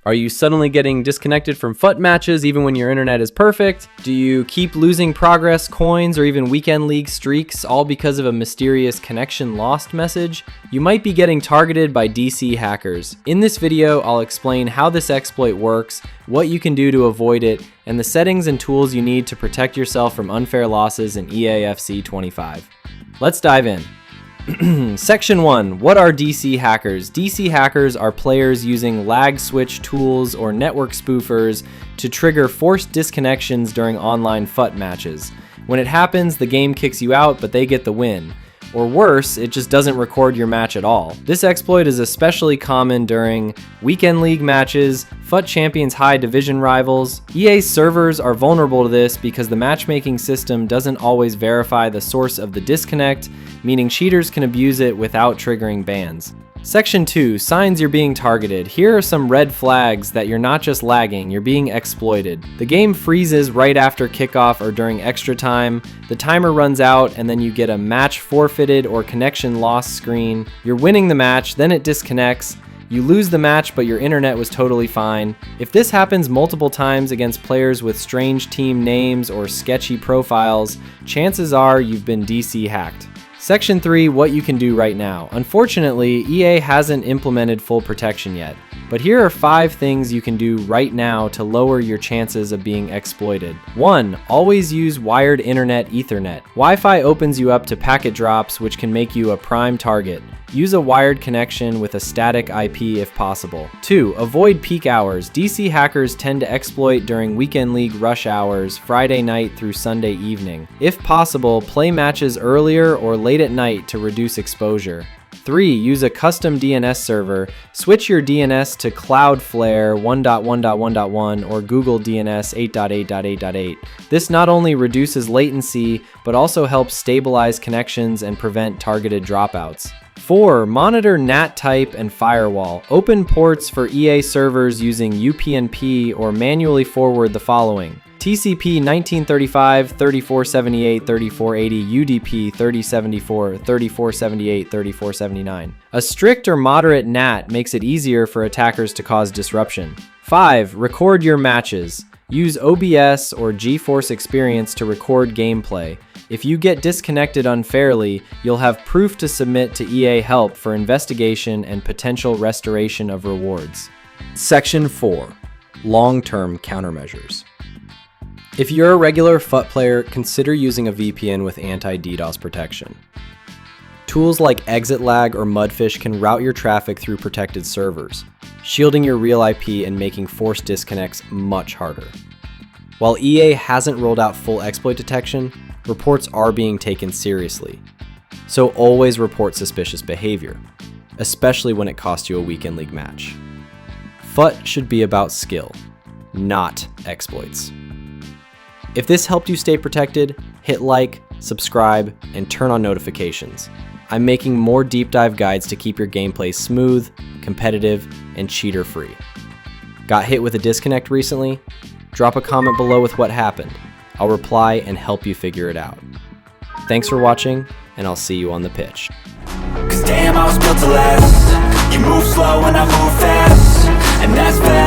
Are you suddenly getting disconnected from FUT matches even when your internet is perfect? Do you keep losing progress, coins, or even weekend league streaks all because of a mysterious connection lost message? You might be getting targeted by DC hackers. In this video, I'll explain how this exploit works, what you can do to avoid it, and the settings and tools you need to protect yourself from unfair losses in EAFC 25. Let's dive in. Section 1. What are DC hackers? DC hackers are players using lag switch tools or network spoofers to trigger forced disconnections during online FUT matches. When it happens, the game kicks you out, but they get the win. Or worse, it just doesn't record your match at all. This exploit is especially common during weekend league matches, FUT Champions High Division rivals. EA servers are vulnerable to this because the matchmaking system doesn't always verify the source of the disconnect, meaning cheaters can abuse it without triggering bans. Section 2. Signs you're being targeted. Here are some red flags that you're not just lagging, you're being exploited. The game freezes right after kickoff or during extra time, the timer runs out, and then you get a match forfeited or connection lost screen. You're winning the match, then it disconnects. You lose the match, but your internet was totally fine. If this happens multiple times against players with strange team names or sketchy profiles, chances are you've been DC hacked. Section 3. What you can do right now. Unfortunately, EA hasn't implemented full protection yet, but here are 5 things you can do right now to lower your chances of being exploited. 1. Always use wired internet Ethernet. Wi-Fi opens you up to packet drops, which can make you a prime target. Use a wired connection with a static IP if possible. 2. Avoid peak hours. DC hackers tend to exploit during weekend league rush hours, Friday night through Sunday evening. If possible, play matches earlier or late at night to reduce exposure. 3. Use a custom DNS server. Switch your DNS to Cloudflare 1.1.1.1 or Google DNS 8.8.8.8. This not only reduces latency, but also helps stabilize connections and prevent targeted dropouts. 4. Monitor NAT type and firewall. Open ports for EA servers using UPnP or manually forward the following: TCP 1935, 3478, 3480, UDP 3074, 3478, 3479. A strict or moderate NAT makes it easier for attackers to cause disruption. 5. Record your matches. Use OBS or GeForce Experience to record gameplay. If you get disconnected unfairly, you'll have proof to submit to EA Help for investigation and potential restoration of rewards. Section 4. Long-term countermeasures. If you're a regular FUT player, consider using a VPN with anti-DDoS protection. Tools like Exit Lag or Mudfish can route your traffic through protected servers, shielding your real IP and making forced disconnects much harder. While EA hasn't rolled out full exploit detection, reports are being taken seriously. So always report suspicious behavior, especially when it costs you a weekend league match. FUT should be about skill, not exploits. If this helped you stay protected, hit like, subscribe, and turn on notifications. I'm making more deep dive guides to keep your gameplay smooth, competitive, and cheater free. Got hit with a disconnect recently? Drop a comment below with what happened. I'll reply and help you figure it out. Thanks for watching, and I'll see you on the pitch. 'Cause damn, I was built to last. You move slow and I move fast, and that's fast.